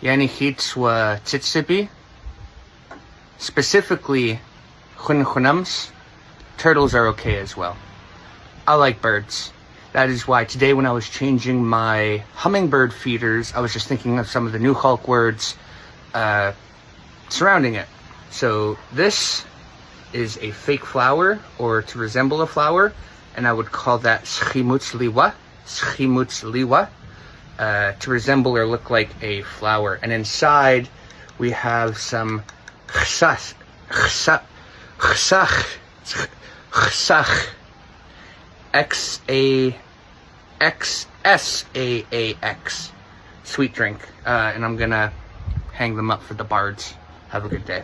Yani hits wa tsitsipi. Specifically, khunkhunams. Turtles are okay as well. I like birds. That is why today when I was changing my hummingbird feeders, I was just thinking of some of the new Hulk words surrounding it. So this is a fake flower, or to resemble a flower, and I would call that schimutsliwa, to resemble or look like a flower. And inside we have some chsach, XSAAX, sweet drink. And I'm gonna hang them up for the bards. Have a good day.